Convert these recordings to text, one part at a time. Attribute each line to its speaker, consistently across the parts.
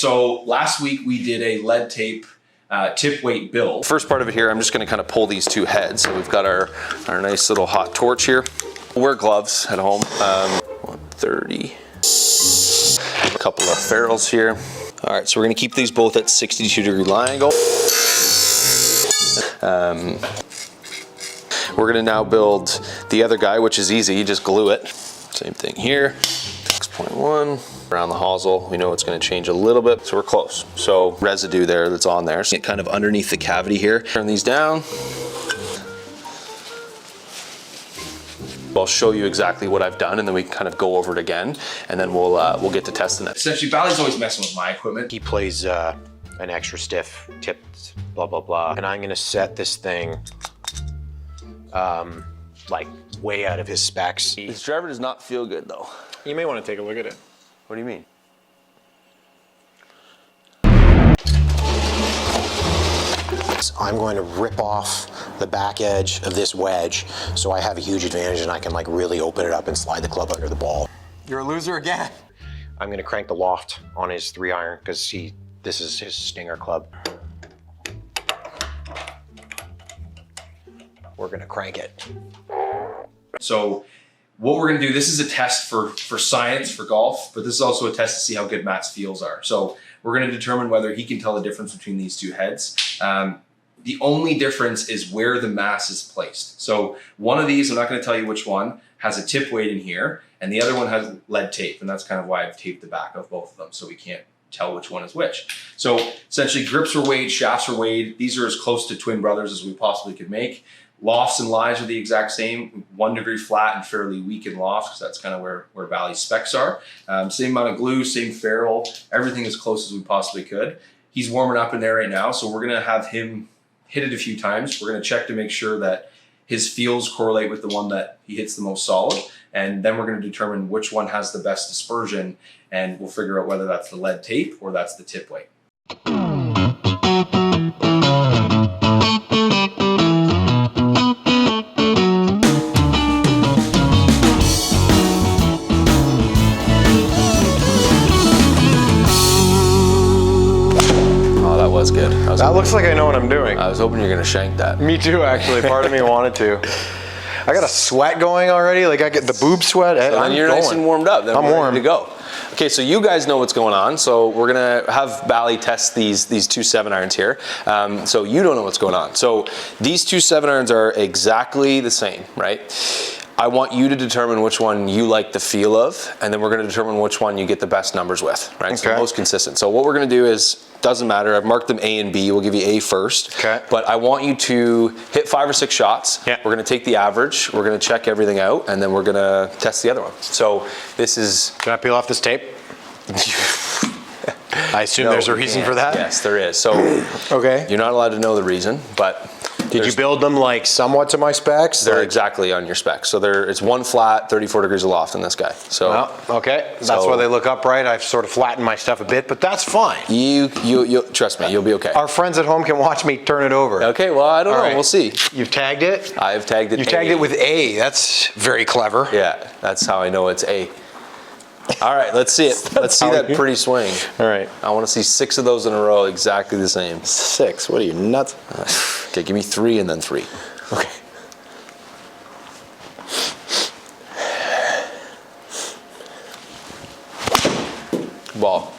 Speaker 1: so last week we did a lead tape tip weight build.
Speaker 2: First part of it here, I'm just gonna kind of pull these two heads. So we've got our nice little hot torch here. We'll wear gloves at home. 130. A couple of ferrules here. All right, so we're gonna keep these both at 62-degree line angle. We're gonna now build the other guy, which is easy, you just glue it. Same thing here, 6.1. Around the hosel, we know it's gonna change a little bit, so we're close. So residue there that's on there. So get kind of underneath the cavity here. Turn these down. I'll show you exactly what I've done and then we can kind of go over it again and then we'll get to testing it.
Speaker 1: Essentially, Bally's always messing with my equipment.
Speaker 3: He plays an extra stiff, tipped, blah, blah, blah. And I'm gonna set this thing like way out of his specs.
Speaker 2: This driver does not feel good though.
Speaker 3: You may wanna take a look at it.
Speaker 2: What do you mean?
Speaker 3: I'm going to rip off the back edge of this wedge so I have a huge advantage and I can like really open it up and slide the club under the ball. You're a loser again. I'm going to crank the loft on his 3-iron because this is his stinger club. We're going to crank it.
Speaker 1: So what we're gonna do, this is a test for science, for golf, but this is also a test to see how good Matt's feels are. So we're gonna determine whether he can tell the difference between these two heads. The only difference is where the mass is placed. So one of these, I'm not gonna tell you which one, has a tip weight in here, and the other one has lead tape, and that's kind of why I've taped the back of both of them, so we can't tell which one is which. So essentially grips are weighed, shafts are weighed. These are as close to twin brothers as we possibly could make. Lofts and lies are the exact same, 1 degree flat and fairly weak in loft, because that's kind of where Bally's specs are. Same amount of glue, same ferrule, everything as close as we possibly could. He's warming up in there right now, so we're gonna have him hit it a few times. We're gonna check to make sure that his feels correlate with the one that he hits the most solid, and then we're gonna determine which one has the best dispersion, and we'll figure out whether that's the lead tape or that's the tip weight.
Speaker 2: That was good.
Speaker 3: That looks like I know what I'm doing.
Speaker 2: I was hoping you were gonna shank that.
Speaker 3: Me too, actually. Part of me wanted to. I got a sweat going already. Like I get the boob sweat.
Speaker 2: So then you're nice and warmed up. Then
Speaker 3: I'm
Speaker 2: we're
Speaker 3: warm
Speaker 2: ready to go. Okay, so you guys know what's going on. So we're gonna have Bally test these two 7-irons here. So you don't know what's going on. So these two 7-irons are exactly the same, right? I want you to determine which one you like the feel of, and then we're gonna determine which one you get the best numbers with, right? Okay. So most consistent. So what we're gonna do is, doesn't matter, I've marked them A and B, we'll give you A first.
Speaker 3: Okay.
Speaker 2: But I want you to hit 5 or 6 shots.
Speaker 3: Yeah.
Speaker 2: We're gonna take the average, we're gonna check everything out, and then we're gonna test the other one. So this is...
Speaker 3: Can I peel off this tape? I assume there's a reason for that?
Speaker 2: Yes, there is. So
Speaker 3: okay.
Speaker 2: You're not allowed to know the reason, but...
Speaker 3: Did you build them like somewhat to my specs?
Speaker 2: They're exactly on your specs. So it's 1 flat, 34 degrees aloft in this guy. So
Speaker 3: well, okay, that's why they look upright. I've sort of flattened my stuff a bit, but that's fine.
Speaker 2: You trust me, you'll be okay.
Speaker 3: Our friends at home can watch me turn it over.
Speaker 2: Okay, well, I don't know, we'll see.
Speaker 3: You've tagged it?
Speaker 2: I've tagged it.
Speaker 3: You tagged it with A, that's very clever.
Speaker 2: Yeah, that's how I know it's A. All right, let's see it. Let's see that pretty swing.
Speaker 3: All right.
Speaker 2: I want to see 6 of those in a row exactly the same.
Speaker 3: 6, what are you, nuts?
Speaker 2: Okay, give me 3 and then 3.
Speaker 3: Okay.
Speaker 2: Ball.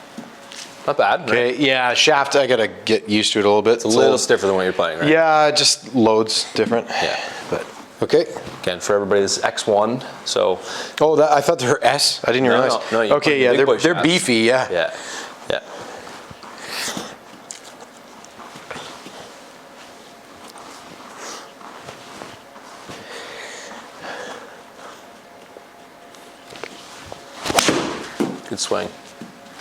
Speaker 2: Not bad.
Speaker 3: Okay,
Speaker 2: right?
Speaker 3: yeah, shaft, I gotta get used to it a little bit.
Speaker 2: It's a little stiffer than what you're playing, right?
Speaker 3: Yeah, just loads different.
Speaker 2: Yeah.
Speaker 3: But okay.
Speaker 2: Again, for everybody, this is X1, so.
Speaker 3: Oh, I thought they were S. I didn't realize.
Speaker 2: No,
Speaker 3: okay, yeah, they're beefy, yeah.
Speaker 2: Yeah, yeah. Good swing.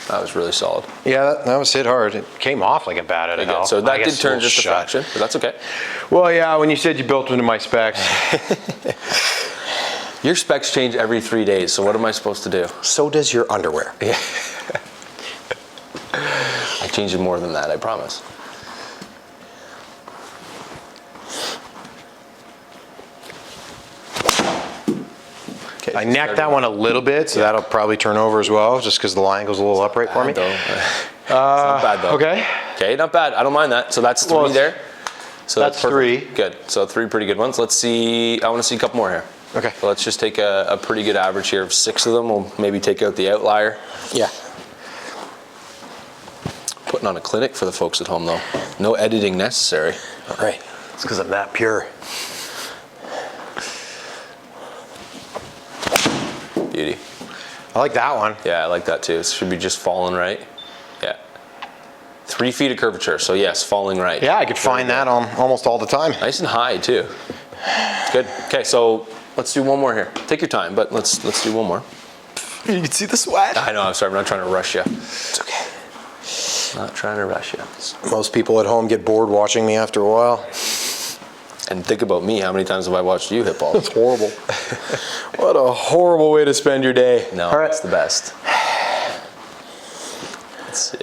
Speaker 2: That was really solid.
Speaker 3: Yeah, that was hit hard. It came off like a bat at a hell.
Speaker 2: So that did turn just a fraction, but that's okay.
Speaker 3: Well, yeah, when you said you built them to my specs.
Speaker 2: Your specs change every 3 days, so what am I supposed to do?
Speaker 3: So does your underwear.
Speaker 2: Yeah. I change it more than that, I promise.
Speaker 3: Okay, I necked that one a little bit, so that'll probably turn over as well, just because the line goes a little upright for me.
Speaker 2: not bad though.
Speaker 4: Okay.
Speaker 2: Okay, not bad. I don't mind that. So that's 3
Speaker 4: Well,
Speaker 2: there. So
Speaker 4: that's
Speaker 2: perfect.
Speaker 4: 3.
Speaker 2: Good. So 3 pretty good ones. Let's see. I want to see a couple more here.
Speaker 4: Okay.
Speaker 2: So let's just take a pretty good average here of 6 of them. We'll maybe take out the outlier.
Speaker 3: Yeah.
Speaker 2: Putting on a clinic for the folks at home though. No editing necessary.
Speaker 3: All right. It's because I'm that pure.
Speaker 2: Beauty.
Speaker 3: I like that one.
Speaker 2: Yeah, I like that too. It should be just falling right. Yeah. 3 feet of curvature. So yes, falling right.
Speaker 3: Yeah, I could find that on almost all the time.
Speaker 2: Nice and high too. Good. Okay, so let's do one more here. Take your time, but let's do one more.
Speaker 3: You can see the sweat.
Speaker 2: I know. I'm sorry. I'm not trying to rush you.
Speaker 3: It's okay.
Speaker 2: Not trying to rush you.
Speaker 3: Most people at home get bored watching me after a while.
Speaker 2: And think about me. How many times have I watched you hit balls?
Speaker 3: It's horrible. What a horrible way to spend your day.
Speaker 2: No,
Speaker 3: All right.
Speaker 2: it's the best. Let's see.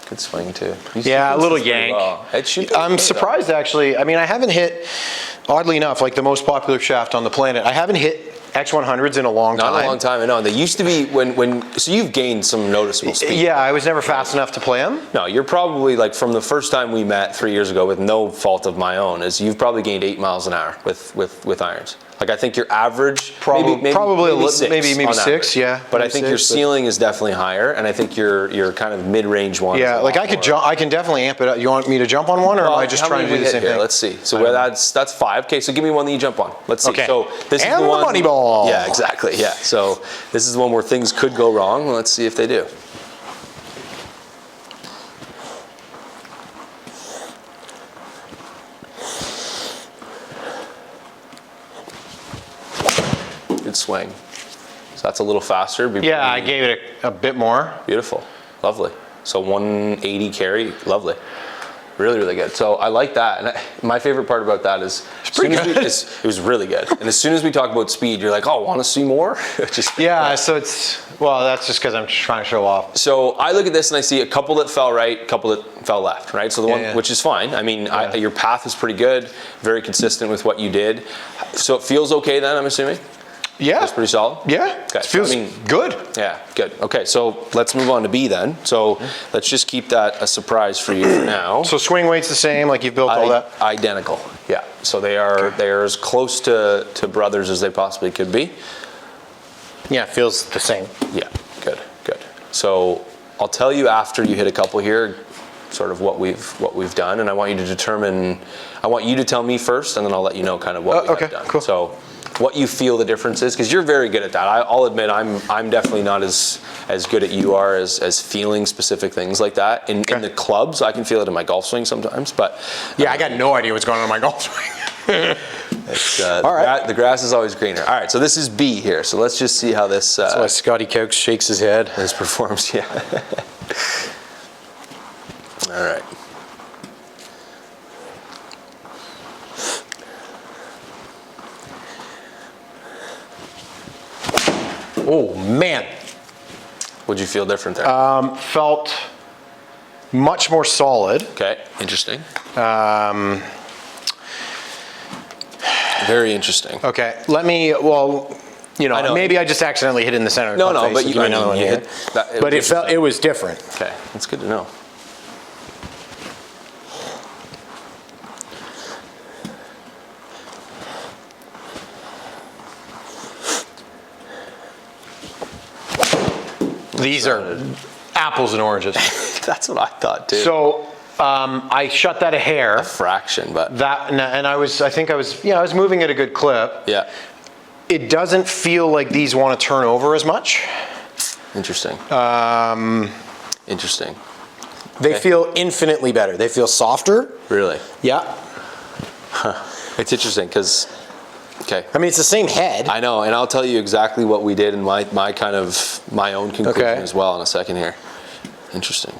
Speaker 2: Good swing too.
Speaker 3: Yeah, a little yank.
Speaker 2: It should be
Speaker 3: I'm
Speaker 2: okay,
Speaker 3: surprised actually. I mean, I haven't hit, oddly enough, like the most popular shaft on the planet. I haven't hit X100s in a long time.
Speaker 2: Not a long time, I know. They used to be so you've gained some noticeable speed.
Speaker 3: Yeah, I was never fast enough to play them.
Speaker 2: No, you're probably like from the first time we met 3 years ago with no fault of my own, is you've probably gained 8 miles an hour with irons. Like I think your average,
Speaker 3: Probably
Speaker 2: maybe
Speaker 3: 6,
Speaker 2: average.
Speaker 3: yeah.
Speaker 2: But I
Speaker 3: maybe
Speaker 2: think your
Speaker 3: 6, but-
Speaker 2: ceiling is definitely higher, and I think your kind of mid-range one.
Speaker 3: Yeah, like I could jump. I can definitely amp it up. You want me to jump on one, or am I just trying to do the same thing?
Speaker 2: Let's see. So that's 5. Okay, so give me one that you jump on. Let's see.
Speaker 3: Okay.
Speaker 2: So this
Speaker 3: And
Speaker 2: is the
Speaker 3: the
Speaker 2: one.
Speaker 3: money ball.
Speaker 2: Yeah, exactly. Yeah. So this is the one where things could go wrong. Let's see if they do. Good swing. So that's a little faster.
Speaker 3: Yeah, I gave it a bit more.
Speaker 2: Beautiful. Lovely. So 180 carry. Lovely. Really, really good. So I like that. And my favorite part about that is it was really good. And as soon as we talk about speed, you're like, oh, want to see more?
Speaker 3: Yeah, so that's just because I'm just trying to show off.
Speaker 2: So I look at this and I see a couple that fell right, a couple that fell left, right? So the one, which is fine. I mean, your path is pretty good, very consistent with what you did. So it feels okay then, I'm assuming?
Speaker 3: Yeah.
Speaker 2: That's pretty solid?
Speaker 3: Yeah.
Speaker 2: Okay.
Speaker 3: It feels good.
Speaker 2: Yeah, good. Okay, so let's move on to B then. So let's just keep that a surprise for you for now.
Speaker 3: So swing weight's the same, like you've built all that?
Speaker 2: Identical, yeah. So they're as close to brothers as they possibly could be.
Speaker 3: Yeah, it feels the same.
Speaker 2: Yeah, good. So I'll tell you after you hit a couple here, sort of what we've done, and I want you to tell me first, and then I'll let you know kind of what we've done.
Speaker 3: Cool.
Speaker 2: So what you feel the difference is, because you're very good at that. I'll admit I'm definitely not as good at you are as feeling specific things like that. In the clubs, I can feel it in my golf swing sometimes, but
Speaker 3: yeah, I got no idea what's going on in my golf swing.
Speaker 2: all right. The grass is always greener. All right, so this is B here. So let's just see how this.
Speaker 3: That's why Scotty Cokes shakes his head.
Speaker 2: This performs, yeah. All right.
Speaker 3: Oh man.
Speaker 2: What'd you feel different there?
Speaker 3: Felt much more solid.
Speaker 2: Okay, interesting. Very interesting.
Speaker 3: Okay, maybe I just accidentally hit it in the center of the club face.
Speaker 2: But you
Speaker 3: give me another one
Speaker 2: you
Speaker 3: here.
Speaker 2: hit that,
Speaker 3: But it was different.
Speaker 2: Okay, that's good to know.
Speaker 3: These are apples and oranges.
Speaker 2: That's what I thought too.
Speaker 3: So I shut that a hair.
Speaker 2: A fraction, but
Speaker 3: And I was moving at a good clip.
Speaker 2: yeah.
Speaker 3: It doesn't feel like these want to turn over as much.
Speaker 2: Interesting. Interesting.
Speaker 3: They feel infinitely better. They feel softer.
Speaker 2: Really?
Speaker 3: Yeah.
Speaker 2: It's interesting because, okay.
Speaker 3: I mean, it's the same head.
Speaker 2: I know, and I'll tell you exactly what we did and my own conclusion as well in a second here. Interesting.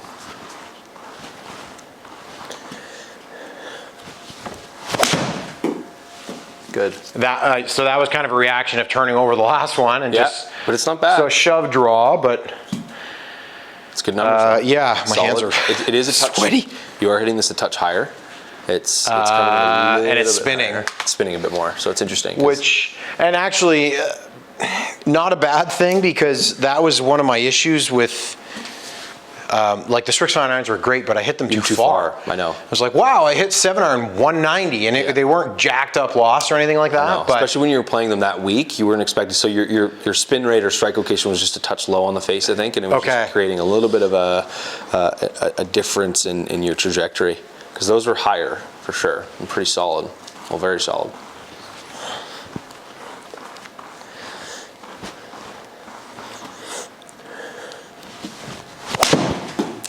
Speaker 2: Good.
Speaker 3: So that was kind of a reaction of turning over the last one and
Speaker 2: but it's not bad.
Speaker 3: So a shove draw, but
Speaker 2: it's good numbers.
Speaker 3: yeah, my hands are
Speaker 2: it is a touch
Speaker 3: sweaty.
Speaker 2: You are hitting this a touch higher. It's coming a little
Speaker 3: and it's
Speaker 2: bit
Speaker 3: spinning.
Speaker 2: higher. It's spinning a bit more, so it's interesting.
Speaker 3: And actually, not a bad thing, because that was one of my issues with, like the Strix fine irons were great, but I hit them too far.
Speaker 2: I know.
Speaker 3: I was like, wow, I hit 7-iron 190, and they weren't jacked up lost or anything like that.
Speaker 2: No,
Speaker 3: but
Speaker 2: especially when you were playing them that week, you weren't expecting. So your spin rate or strike location was just a touch low on the face, I think, and it was just creating a little bit of a difference in your trajectory, because those were higher for sure and pretty solid. Well, very solid.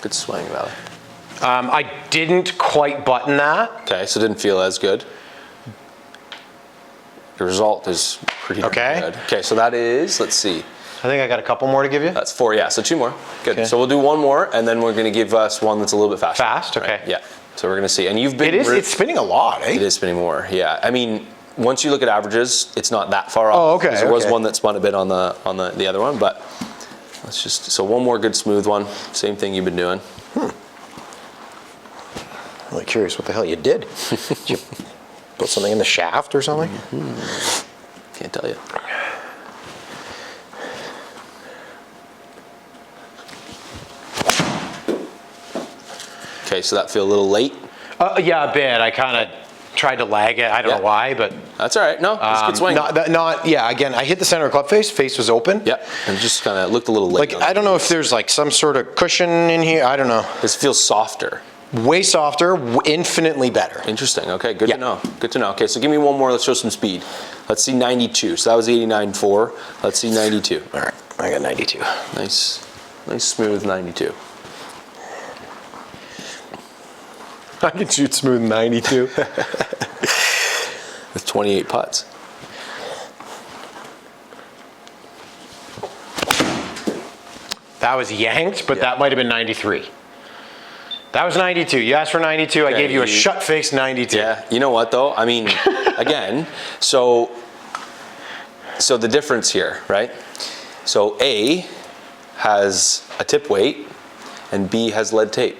Speaker 2: Good swing, Bally.
Speaker 3: I didn't quite button that.
Speaker 2: Okay, so it didn't feel as good. The result is pretty good. Okay, so that is, let's see.
Speaker 3: I think I got a couple more to give you.
Speaker 2: That's 4, yeah, so 2 more. Good.
Speaker 3: Okay.
Speaker 2: So we'll do 1 more, and then we're going to give us one that's a little bit faster.
Speaker 3: Fast, okay.
Speaker 2: Right? Yeah. So we're going to see. And you've been...
Speaker 3: It's spinning a lot, eh?
Speaker 2: It is spinning more, yeah. I mean, once you look at averages, it's not that far off.
Speaker 3: Oh, okay.
Speaker 2: There was one that spun a bit on the other one, but let's just... So 1 more good smooth one. Same thing you've been doing.
Speaker 3: I'm really curious what the hell you did. Did you put something in the shaft or something?
Speaker 2: Can't tell you. Okay, so that feel a little late?
Speaker 3: Yeah, a bit. I kind of tried to lag it. I don't know why, but...
Speaker 2: That's all right. No, it's a good swing.
Speaker 3: Yeah, again, I hit the center of club face. Face was open.
Speaker 2: Yep, and just kind of looked a little late.
Speaker 3: Like, I don't know if there's like some sort of cushion in here. I don't know.
Speaker 2: This feels softer.
Speaker 3: Way softer, infinitely better.
Speaker 2: Interesting. Okay, good to know. Good to know. Okay, so give me 1 more. Let's show some speed. Let's see 92. So that was 89.4. Let's see 92.
Speaker 3: All right, I got 92.
Speaker 2: Nice smooth 92.
Speaker 3: I can shoot smooth 92.
Speaker 2: With 28 putts.
Speaker 3: That was yanked, but that might have been 93. That was 92. You asked for 92. I gave you a shut face 92.
Speaker 2: Yeah. You know what though? I mean, again, so the difference here, right? So A has a tip weight and B has lead tape.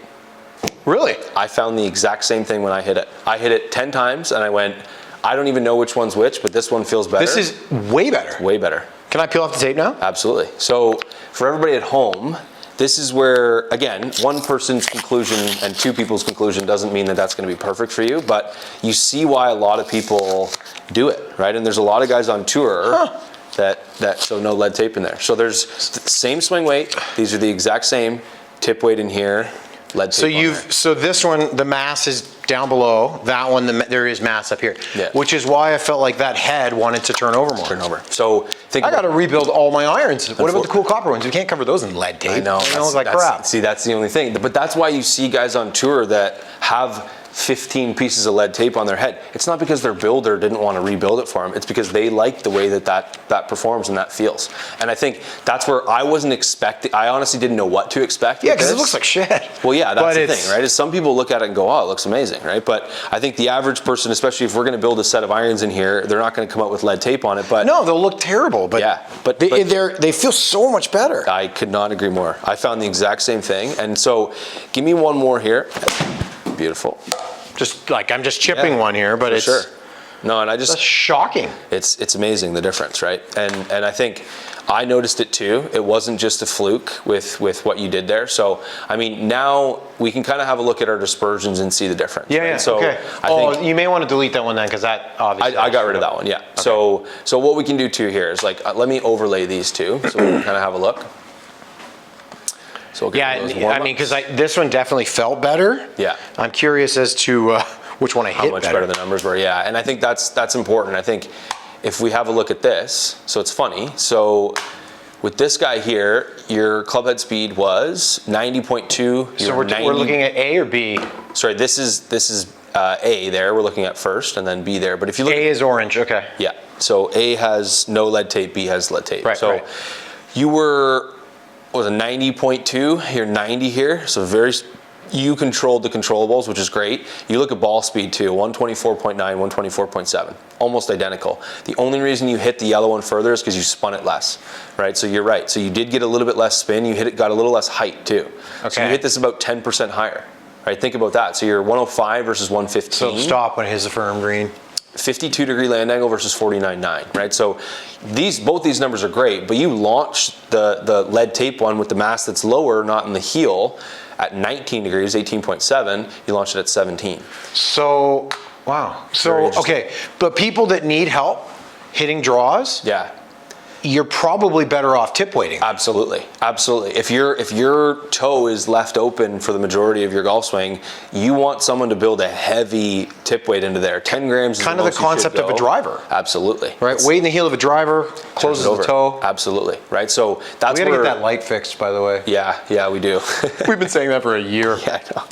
Speaker 3: Really?
Speaker 2: I found the exact same thing when I hit it. I hit it 10 times and I went, I don't even know which one's which, but this one feels better.
Speaker 3: This is way better.
Speaker 2: Way better.
Speaker 3: Can I peel off the tape now?
Speaker 2: Absolutely. So for everybody at home, this is where, again, one person's conclusion and 2 people's conclusion doesn't mean that that's going to be perfect for you, but you see why a lot of people do it, right? And there's a lot of guys on tour that so no lead tape in there. So there's the same swing weight. These are the exact same tip weight in here. Lead tape
Speaker 3: So this one, the mass is down below. That one, there is mass up here.
Speaker 2: Yeah.
Speaker 3: Which is why I felt like that head wanted to turn over more.
Speaker 2: Turn over. So
Speaker 3: I got to rebuild all my irons. What about the cool copper ones? You can't cover those in lead tape.
Speaker 2: I know.
Speaker 3: They look like crap.
Speaker 2: See, that's the only thing. But that's why you see guys on tour that have 15 pieces of lead tape on their head. It's not because their builder didn't want to rebuild it for them. It's because they like the way that performs and that feels. And I think that's where I wasn't expecting. I honestly didn't know what to expect.
Speaker 3: Yeah, because it looks like shit.
Speaker 2: Well, yeah, that's the thing, right? Is some people look at it and go, "Oh, it looks amazing," right? But I think the average person, especially if we're going to build a set of irons in here, they're not going to come out with lead tape on it. But
Speaker 3: no, they'll look terrible. But
Speaker 2: yeah, but
Speaker 3: they feel so much better.
Speaker 2: I could not agree more. I found the exact same thing. And so, give me 1 more here. Beautiful.
Speaker 3: Just like I'm just chipping one here, but it's
Speaker 2: sure. No, and
Speaker 3: that's shocking.
Speaker 2: It's amazing the difference, right? And I think I noticed it too. It wasn't just a fluke with what you did there. So I mean, now we can kind of have a look at our dispersions and see the difference.
Speaker 3: Yeah,
Speaker 2: right?
Speaker 3: yeah.
Speaker 2: So
Speaker 3: okay.
Speaker 2: I think
Speaker 3: you may want to delete that one then, because that obviously.
Speaker 2: I got rid of that one. Yeah. Okay. So what we can do too here is like let me overlay these two, so we can kind of have a look. So we'll
Speaker 3: I mean, because this one definitely felt better.
Speaker 2: Yeah.
Speaker 3: I'm curious as to which one I hit
Speaker 2: how much better the numbers were. Yeah, and I think that's important. I think if we have a look at this, so it's funny. So with this guy here, your club head speed was 90.2.
Speaker 3: So we're looking at A or B?
Speaker 2: Sorry, this is A there. We're looking at first, and then B there. But if you look,
Speaker 3: A is orange. Okay.
Speaker 2: Yeah. So A has no lead tape. B has lead tape.
Speaker 3: Right.
Speaker 2: So
Speaker 3: right.
Speaker 2: You were. Was a 90.2, you're 90 here, so you controlled the controllables, which is great. You look at ball speed too, 124.9, 124.7, almost identical. The only reason you hit the yellow one further is because you spun it less, right? So you're right, so you did get a little bit less spin, got a little less height too.
Speaker 3: Okay.
Speaker 2: So you hit this about 10% higher, right? Think about that, so you're 105 versus 115.
Speaker 3: So stop when it hits the firm green.
Speaker 2: 52-degree land angle versus 49.9, right? So both these numbers are great, but you launch the lead tape one with the mass that's lower, not in the heel, at 19 degrees, 18.7, you launch it at 17.
Speaker 3: So, wow. So, okay, but people that need help hitting draws,
Speaker 2: yeah,
Speaker 3: you're probably better off tip weighting.
Speaker 2: Absolutely, absolutely. If your toe is left open for the majority of your golf swing, you want someone to build a heavy tip weight into there. 10 grams is
Speaker 3: kind of the concept of a driver.
Speaker 2: Absolutely.
Speaker 3: Right, weight in the heel of a driver, closes the toe.
Speaker 2: Absolutely, right? So that's
Speaker 3: we gotta get that light fixed, by the way.
Speaker 2: Yeah, we do.
Speaker 3: We've been saying that for a year.
Speaker 2: Yeah, I know.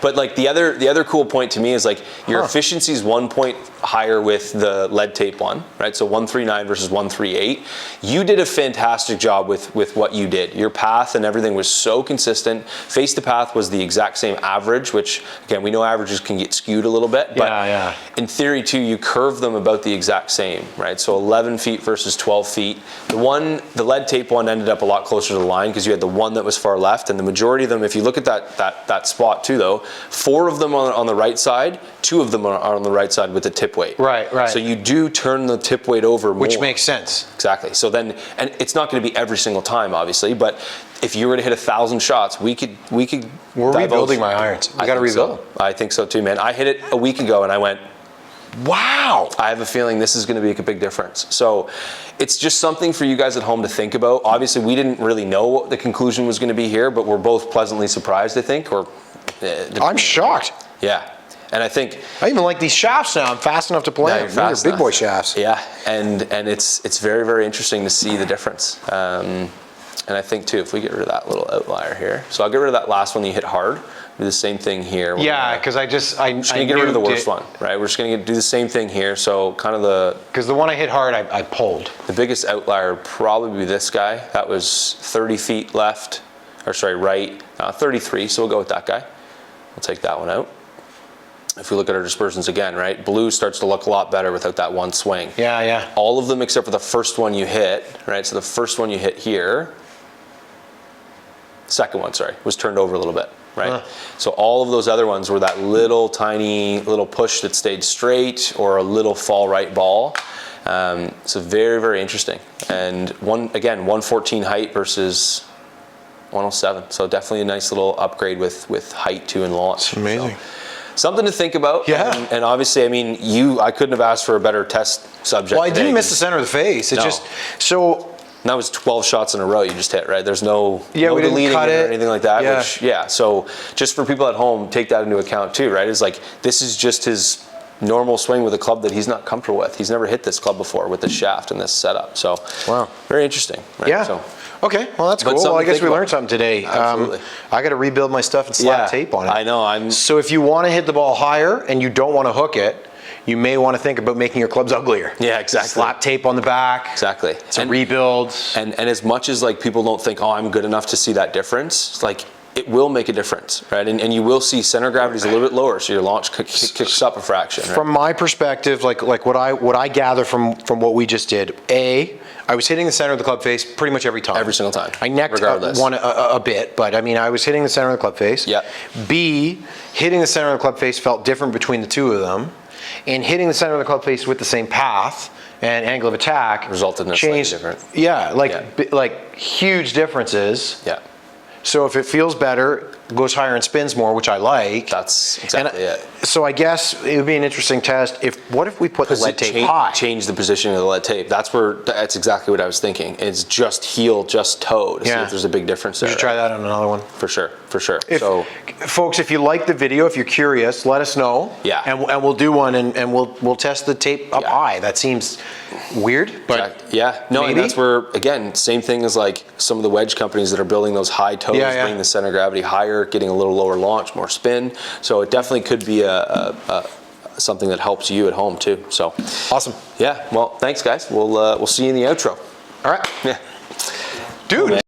Speaker 2: But like the other cool point to me is like your efficiency is 1 point higher with the lead tape one, right? So 139 versus 138. You did a fantastic job with what you did. Your path and everything was so consistent. Face to path was the exact same average, which again, we know averages can get skewed a little bit, but in theory too, you curve them about the exact same, right? So 11 feet versus 12 feet. The lead tape one ended up a lot closer to the line because you had the one that was far left, and the majority of them, if you look at that spot too though, 4 of them on the right side, 2 of them are on the right side with the tip weight.
Speaker 3: Right.
Speaker 2: So you do turn the tip weight over more.
Speaker 3: Which makes sense.
Speaker 2: Exactly. So then, and it's not going to be every single time, obviously, but if you were to hit 1,000 shots, we could.
Speaker 3: We're rebuilding my irons. We got to rebuild them.
Speaker 2: I think so too, man. I hit it a week ago and I went, wow. I have a feeling this is going to make a big difference. So it's just something for you guys at home to think about. Obviously, we didn't really know what the conclusion was going to be here, but we're both pleasantly surprised, I think.
Speaker 3: I'm shocked.
Speaker 2: Yeah. And I think
Speaker 3: I even like these shafts now. I'm fast enough to play them. They're big boy shafts.
Speaker 2: Yeah, and it's very, very interesting to see the difference. And I think too, if we get rid of that little outlier here, so I'll get rid of that last one that you hit hard. Do the same thing here.
Speaker 3: Yeah, because I'm just gonna
Speaker 2: get rid of the worst one, right? We're just gonna do the same thing here. So kind of
Speaker 3: because the one I hit hard, I pulled.
Speaker 2: The biggest outlier would probably be this guy. That was 30 feet left, or sorry, right, 33. So we'll go with that guy. We'll take that one out. If we look at our dispersions again, right, blue starts to look a lot better without that one swing.
Speaker 3: Yeah.
Speaker 2: All of them except for the first one you hit, right? So the first one you hit here, second one, sorry, was turned over a little bit, right? So all of those other ones were that little tiny little push that stayed straight or a little fall right ball. So very, very interesting. And 114 height versus 107. So definitely a nice little upgrade with height too and launch.
Speaker 3: It's amazing.
Speaker 2: So, something to think about.
Speaker 3: Yeah.
Speaker 2: And obviously, I mean, I couldn't have asked for a better test subject.
Speaker 3: Well, I didn't miss the center of the face. So.
Speaker 2: And that was 12 shots in a row you just hit, right? There's no
Speaker 3: we didn't
Speaker 2: deleting
Speaker 3: cut
Speaker 2: it or
Speaker 3: it
Speaker 2: anything like that. So just for people at home, take that into account too, right? It's like, this is just his normal swing with a club that he's not comfortable with. He's never hit this club before with this shaft and this setup. So very interesting. Right?
Speaker 3: Yeah.
Speaker 2: So,
Speaker 3: okay, well that's cool. Well, I guess we learned something today.
Speaker 2: Absolutely.
Speaker 3: I got to rebuild my stuff and slap tape on it.
Speaker 2: I know.
Speaker 3: So if you want to hit the ball higher and you don't want to hook it, you may want to think about making your clubs uglier.
Speaker 2: Yeah, exactly.
Speaker 3: Slap tape on the back.
Speaker 2: Exactly.
Speaker 3: Some rebuilds.
Speaker 2: And as much as like people don't think, oh, I'm good enough to see that difference, like it will make a difference, right? And you will see center gravity is a little bit lower, so your launch kicks up a fraction. Right?
Speaker 3: From my perspective, like what I gather from what we just did, I was hitting the center of the club face pretty much every time.
Speaker 2: Every single time.
Speaker 3: I necked one a bit, but I mean, I was hitting the center of the club face.
Speaker 2: Yeah.
Speaker 3: B, hitting the center of the club face felt different between the two of them. And hitting the center of the club face with the same path and angle of attack
Speaker 2: resulted in a slightly different.
Speaker 3: Yeah, like huge differences.
Speaker 2: Yeah.
Speaker 3: So if it feels better, goes higher and spins more, which I like.
Speaker 2: That's exactly it.
Speaker 3: So I guess it would be an interesting test. What if we put the lead tape high?
Speaker 2: Change the position of the lead tape. That's exactly what I was thinking. It's just heel, just toe to see if there's a big difference there.
Speaker 3: We should try that on another one.
Speaker 2: For sure.
Speaker 3: Folks, if you like the video, if you're curious, let us know.
Speaker 2: Yeah.
Speaker 3: And we'll do one and we'll test the tape up high. That seems weird, but
Speaker 2: and that's where, again, same thing as like some of the wedge companies that are building those high toes, bringing the center of gravity higher, getting a little lower launch, more spin. So it definitely could be something that helps you at home too. So
Speaker 3: awesome.
Speaker 2: Yeah. Well, thanks guys. We'll see you in the outro.
Speaker 3: All right.
Speaker 2: Yeah.
Speaker 3: Dude.